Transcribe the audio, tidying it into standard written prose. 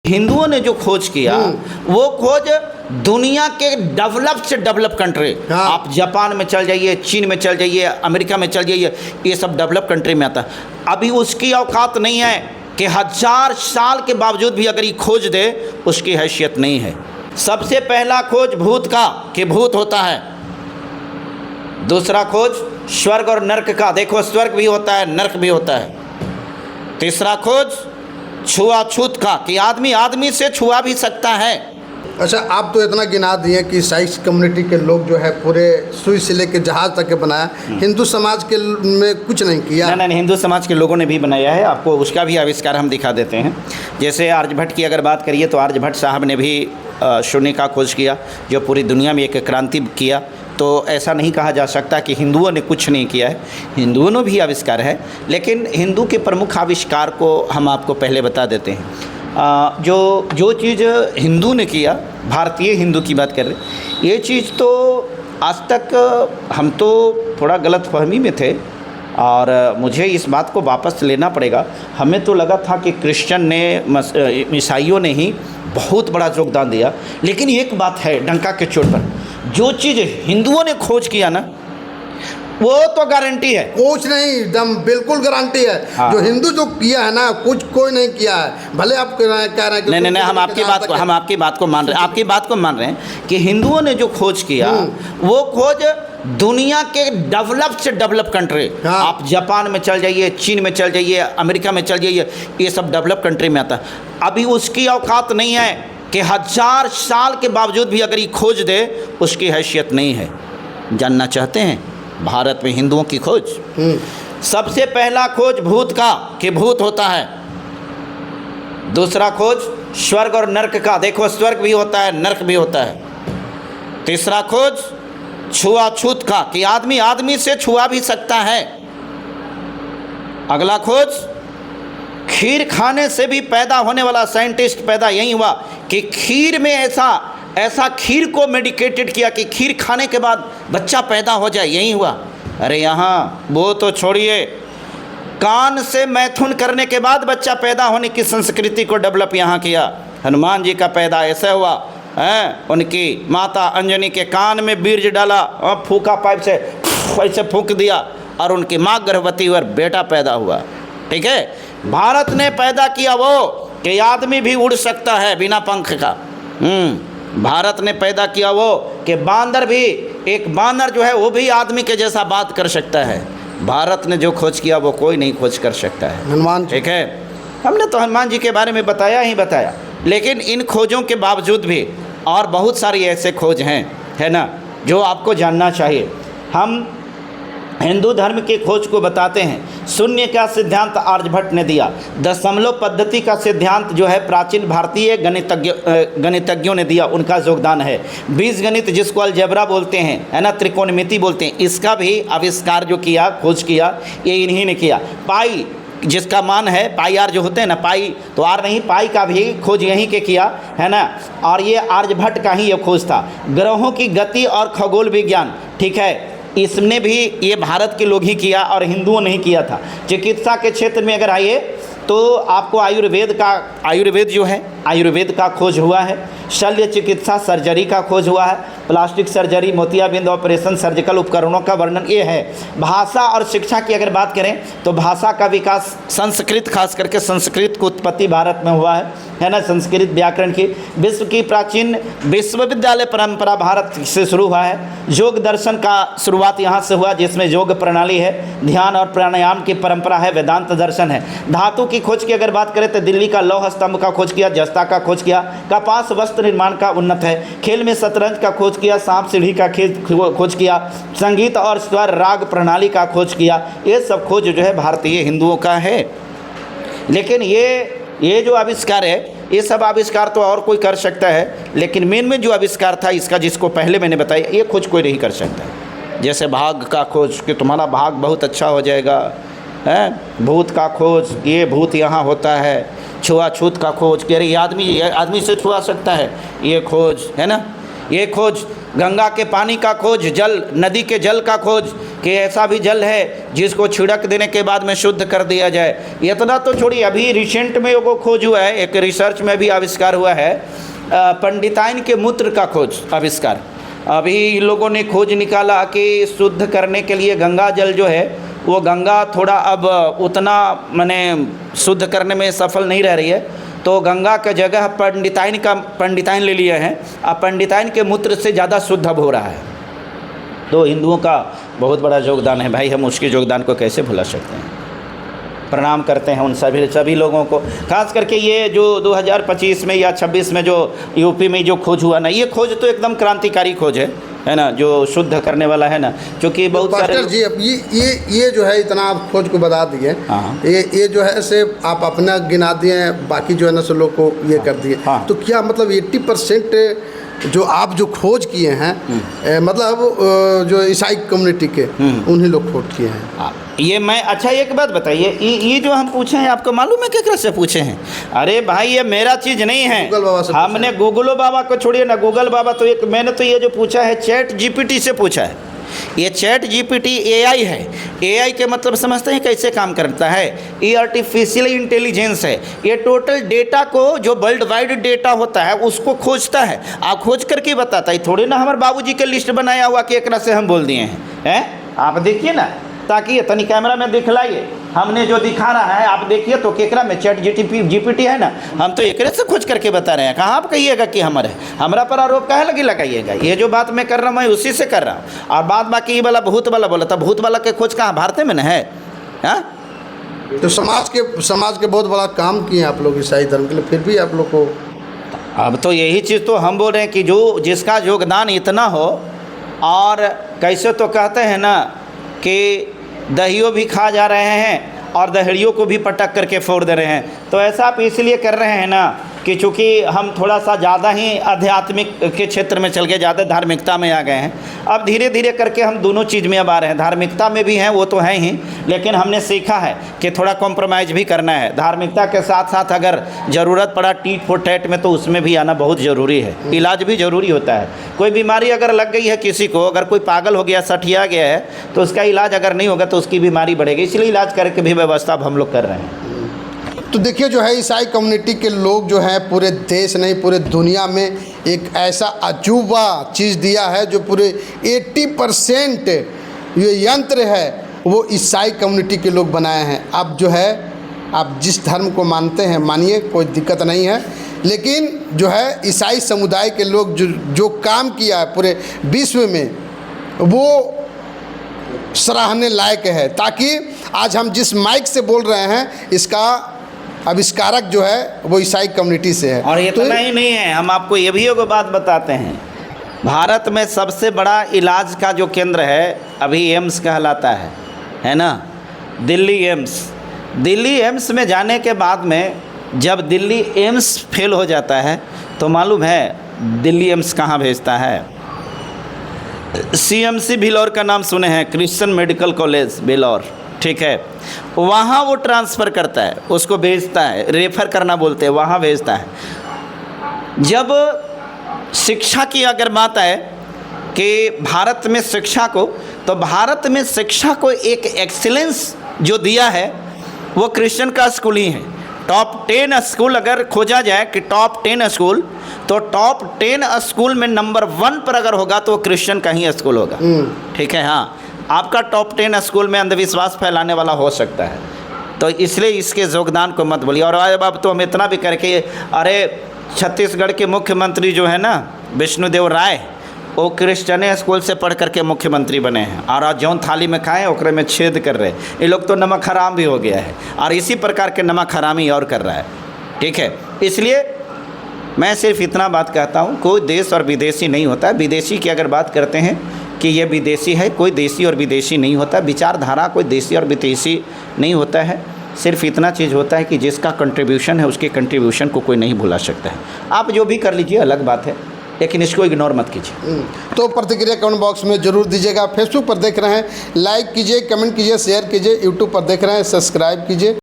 हिंदुओं ने जो खोज किया वो खोज दुनिया के डेवलप से डेवलप कंट्री, आप जापान में चल जाइए, चीन में चल जाइए, अमेरिका में चल जाइए, ये सब डेवलप कंट्री में आता है। अभी उसकी औकात नहीं है कि 1000 साल के बावजूद भी अगर ये खोज दे उसकी हैसियत नहीं है। सबसे पहला खोज भूत का कि भूत होता है, दूसरा खोज स्वर्ग और नर्क का, देखो स्वर्ग भी होता है नर्क भी होता है, तीसरा खोज छुआछूत का कि आदमी आदमी से छुआ भी सकता है। अच्छा, आप तो इतना गिना दिए कि साइंस कम्युनिटी के लोग जो है पूरे सुई से लेकर जहाज तक के बनाया, हिंदू समाज के में कुछ नहीं किया? नहीं, हिंदू समाज के लोगों ने भी बनाया है, आपको उसका भी आविष्कार हम दिखा देते हैं। जैसे आर्यभट्ट की अगर बात करिए तो आर्यभट्ट साहब ने भी शून्य का खोज किया जो पूरी दुनिया में एक क्रांति किया। तो ऐसा नहीं कहा जा सकता कि हिंदुओं ने कुछ नहीं किया है, हिंदुओं ने भी आविष्कार है, लेकिन हिंदू के प्रमुख आविष्कार को हम आपको पहले बता देते हैं। जो चीज़ हिंदू ने किया, भारतीय हिंदू की बात कर रहे, ये चीज़ तो आज तक हम तो थोड़ा गलतफहमी में थे और मुझे इस बात को वापस लेना पड़ेगा। हमें तो लगा था कि क्रिश्चियन ने, ईसाइयों ने ही बहुत बड़ा योगदान दिया, लेकिन एक बात है डंका के चोट पर, जो चीज़ हिंदुओं ने खोज किया ना वो तो गारंटी है, कुछ नहीं, एकदम बिल्कुल गारंटी है। हाँ। जो हिंदू जो किया है ना कुछ कोई नहीं किया है, भले आप कह रहे हैं कि नहीं, हम आपकी बात को मान रहे हैं, आपकी बात को मान रहे हैं कि हिंदुओं ने जो खोज किया वो खोज दुनिया के डेवलप से डेवलप कंट्री, आप जापान में चल जाइए, चीन में चल जाइए, अमेरिका में चल जाइए, ये सब डेवलप कंट्री में आता है। अभी उसकी औकात नहीं है कि 1000 साल के बावजूद भी अगर ये खोज दे उसकी हैसियत नहीं है। जानना चाहते हैं भारत में हिंदुओं की खोज? सबसे पहला खोज भूत का कि भूत होता है, दूसरा खोज स्वर्ग और नर्क का, देखो स्वर्ग भी होता है नर्क भी होता है, तीसरा खोज छुआछूत का कि आदमी आदमी से छुआ भी सकता है, अगला खोज खीर खाने से भी पैदा होने वाला, साइंटिस्ट पैदा यही हुआ कि खीर में ऐसा खीर को मेडिकेटेड किया कि खीर खाने के बाद बच्चा पैदा हो जाए, यही हुआ। अरे यहाँ वो तो छोड़िए, कान से मैथुन करने के बाद बच्चा पैदा होने की संस्कृति को डेवलप यहाँ किया। हनुमान जी का पैदा ऐसा हुआ है, उनकी माता अंजनी के कान में बीर्ज डाला और फूका पाइप से ऐसे फूंक दिया और उनकी माँ गर्भवती हुई और बेटा पैदा हुआ। ठीक है, भारत ने पैदा किया वो कि आदमी भी उड़ सकता है बिना पंख का। भारत ने पैदा किया वो कि बांदर भी, एक बानर जो है वो भी आदमी के जैसा बात कर सकता है। भारत ने जो खोज किया वो कोई नहीं खोज कर सकता है। हनुमान, ठीक है, हमने तो हनुमान जी के बारे में बताया ही बताया, लेकिन इन खोजों के बावजूद भी और बहुत सारी ऐसे खोज हैं, है ना, जो आपको जानना चाहिए। हम हिंदू धर्म की खोज को बताते हैं। शून्य का सिद्धांत आर्यभट्ट ने दिया, दशमलव पद्धति का सिद्धांत जो है प्राचीन भारतीय गणितज्ञों ने दिया, उनका योगदान है। बीजगणित जिसको अलजेब्रा बोलते हैं, है ना, त्रिकोणमिति बोलते हैं, इसका भी आविष्कार जो किया, खोज किया, ये इन्हीं ने किया। पाई जिसका मान है पाई आर जो होते हैं ना, पाई तो आर नहीं, पाई का भी खोज यहीं के किया, है ना, और ये आर्यभट्ट का ही ये खोज था। ग्रहों की गति और खगोल विज्ञान, ठीक है, इसने भी ये भारत के लोग ही किया और हिंदुओं ने ही किया था। चिकित्सा के क्षेत्र में अगर आइए तो आपको आयुर्वेद जो है, आयुर्वेद का खोज हुआ है। शल्य चिकित्सा सर्जरी का खोज हुआ है। प्लास्टिक सर्जरी, मोतियाबिंद ऑपरेशन, सर्जिकल उपकरणों का वर्णन ये है। भाषा और शिक्षा की अगर बात करें तो भाषा का विकास संस्कृत, खास करके संस्कृत की उत्पत्ति भारत में हुआ है ना, संस्कृत व्याकरण की। विश्व की प्राचीन विश्वविद्यालय परंपरा भारत से शुरू हुआ है। योग दर्शन का शुरुआत यहाँ से हुआ जिसमें योग प्रणाली है, ध्यान और प्राणायाम की परंपरा है, वेदांत दर्शन है। धातु की खोज की अगर बात करें तो दिल्ली का लौह स्तंभ का खोज किया, जस्ता का खोज किया, कपास वस्त्र निर्माण का उन्नत है। खेल में शतरंज का खोज किया, सांप सीढ़ी का खोज किया, संगीत और स्वर राग प्रणाली का खोज किया। ये सब खोज जो है भारतीय हिंदुओं का है। लेकिन ये जो आविष्कार है, ये सब आविष्कार तो और कोई कर सकता है, लेकिन मेन में जो आविष्कार था इसका, जिसको पहले मैंने बताया, ये खोज कोई नहीं कर सकता। जैसे भाग का खोज कि तुम्हारा भाग बहुत अच्छा हो जाएगा, है, भूत का खोज, ये भूत यहाँ होता है, छुआछूत का खोज कि अरे ये आदमी से छुआ सकता है, ये खोज, है ना, ये खोज गंगा के पानी का खोज, जल नदी के जल का खोज कि ऐसा भी जल है जिसको छिड़क देने के बाद में शुद्ध कर दिया जाए। इतना तो छोड़िए, अभी रिसेंट में वो खोज हुआ है, एक रिसर्च में भी आविष्कार हुआ है, पंडिताइन के मूत्र का खोज आविष्कार। अभी इन लोगों ने खोज निकाला कि शुद्ध करने के लिए गंगा जल जो है वो गंगा थोड़ा अब उतना माने शुद्ध करने में सफल नहीं रह रही है, तो गंगा का जगह पंडिताइन ले लिए हैं। अब पंडिताइन के मूत्र से ज़्यादा शुद्ध अब हो रहा है। तो हिंदुओं का बहुत बड़ा योगदान है भाई, हम उसके योगदान को कैसे भुला सकते हैं। प्रणाम करते हैं उन सभी लोगों को, खास करके ये जो 2025 में या 26 में जो यूपी में जो खोज हुआ ना, ये खोज तो एकदम क्रांतिकारी खोज है ना, जो शुद्ध करने वाला है ना, क्योंकि बहुत सारे पास्टर जी अब ये जो है इतना आप खोज को बता दिए, हाँ। ये जो है से आप अपना गिना दिए, बाकी जो है ना सो लोग को ये कर दिए, हाँ। तो क्या मतलब 80% जो आप जो खोज किए हैं मतलब जो ईसाई कम्युनिटी के उन्हीं लोग खोज किए हैं। ये मैं अच्छा एक बात बताइए, ये जो हम पूछे हैं आपको मालूम है केकरा से पूछे हैं? अरे भाई ये मेरा चीज़ नहीं है, गूगल बाबा से हमने गूगलो बाबा को छोड़िए ना, गूगल बाबा तो एक मैंने तो ये जो पूछा है चैट जीपीटी से पूछा है। ये चैट जीपीटी एआई है। एआई के मतलब समझते हैं कैसे काम करता है? ये आर्टिफिशियल इंटेलिजेंस है। ये टोटल डेटा को जो वर्ल्ड वाइड डेटा होता है उसको खोजता है, आप खोज करके बताता है। थोड़ी ना हमारे बाबूजी के लिस्ट बनाया हुआ कि एक से हम बोल दिए हैं आप देखिए ना, ताकि तनी कैमरा में दिखलाइए, हमने जो दिखा रहा है आप देखिए तो केकरा में चैट जीपीटी है ना, हम तो एक से खोज करके बता रहे हैं। कहाँ आप कहिएगा कि हमारा पर आरोप काहे लगी लगाइएगा? ये जो बात मैं कर रहा हूँ मैं उसी से कर रहा हूँ। और बात बाकी ये वाला भूत वाला बोला था, भूत वाला के खोज कहाँ भारत में न है? हाँ, तो समाज के बहुत बड़ा काम किए आप लोग ईसाई धर्म के लिए, फिर भी आप लोग को अब तो यही चीज़ तो हम बोल रहे हैं कि जो जिसका योगदान इतना हो, और कैसे तो कहते हैं ना कि दहियों भी खा जा रहे हैं और दहड़ियों को भी पटक करके फोड़ दे रहे हैं। तो ऐसा आप इसलिए कर रहे हैं ना कि चूँकि हम थोड़ा सा ज़्यादा ही आध्यात्मिक के क्षेत्र में चल गए, ज़्यादा धार्मिकता में आ गए हैं। अब धीरे धीरे करके हम दोनों चीज़ में अब आ रहे हैं, धार्मिकता में भी हैं वो तो हैं ही, लेकिन हमने सीखा है कि थोड़ा कॉम्प्रोमाइज़ भी करना है। धार्मिकता के साथ साथ अगर ज़रूरत पड़ा टीट फॉर टैट में तो उसमें भी आना बहुत ज़रूरी है। इलाज भी ज़रूरी होता है। कोई बीमारी अगर लग गई है किसी को, अगर कोई पागल हो गया, सठिया गया है, तो उसका इलाज अगर नहीं होगा तो उसकी बीमारी बढ़ेगी। इसलिए इलाज करके भी व्यवस्था अब हम लोग कर रहे हैं। तो देखिए जो है ईसाई कम्युनिटी के लोग जो हैं पूरे देश नहीं पूरे दुनिया में एक ऐसा अजूबा चीज़ दिया है जो पूरे 80% ये यंत्र है वो ईसाई कम्युनिटी के लोग बनाए हैं। अब जो है आप जिस धर्म को मानते हैं मानिए, कोई दिक्कत नहीं है, लेकिन जो है ईसाई समुदाय के लोग जो काम किया है पूरे विश्व में वो सराहने लायक है। ताकि आज हम जिस माइक से बोल रहे हैं इसका आविष्कारक जो है वो ईसाई कम्युनिटी से है। और इतना ही नहीं है, हम आपको ये भी एक बात बताते हैं, भारत में सबसे बड़ा इलाज का जो केंद्र है अभी एम्स कहलाता है ना, दिल्ली एम्स। दिल्ली एम्स में जाने के बाद में जब दिल्ली एम्स फेल हो जाता है तो मालूम है दिल्ली एम्स कहाँ भेजता है? CMC बिलौर का नाम सुने हैं, क्रिश्चियन मेडिकल कॉलेज बिलौर, ठीक है, वहाँ वो ट्रांसफ़र करता है, उसको भेजता है, रेफ़र करना बोलते हैं, वहाँ भेजता है। जब शिक्षा की अगर बात आए कि भारत में शिक्षा को, तो भारत में शिक्षा को एक एक्सीलेंस जो दिया है वो क्रिश्चियन का स्कूल ही है। टॉप 10 स्कूल अगर खोजा जाए कि टॉप 10 स्कूल, तो टॉप 10 स्कूल में नंबर 1 पर अगर होगा तो क्रिश्चियन का ही स्कूल होगा, ठीक है। हाँ, आपका टॉप 10 स्कूल में अंधविश्वास फैलाने वाला हो सकता है, तो इसलिए इसके योगदान को मत बोलिए। और अब तो हम इतना भी करके, अरे छत्तीसगढ़ के मुख्यमंत्री जो है ना विष्णुदेव राय, वो क्रिश्चियन स्कूल से पढ़ करके मुख्यमंत्री बने हैं, और आज जौन थाली में खाएं ओकरे में छेद कर रहे हैं। ये लोग तो नमक हराम भी हो गया है, और इसी प्रकार के नमक हरामी और कर रहा है, ठीक है। इसलिए मैं सिर्फ इतना बात कहता हूँ, कोई देश और विदेशी नहीं होता। विदेशी की अगर बात करते हैं कि ये विदेशी है, कोई देशी और विदेशी नहीं होता। विचारधारा कोई देशी और विदेशी नहीं होता है। सिर्फ इतना चीज़ होता है कि जिसका कंट्रीब्यूशन है उसके कंट्रीब्यूशन को कोई नहीं भुला सकता है। आप जो भी कर लीजिए अलग बात है, लेकिन इसको इग्नोर मत कीजिए। तो प्रतिक्रिया कमेंट बॉक्स में ज़रूर दीजिएगा। फेसबुक पर देख रहे हैं लाइक कीजिए, कमेंट कीजिए, शेयर कीजिए। यूट्यूब पर देख रहे हैं सब्सक्राइब कीजिए।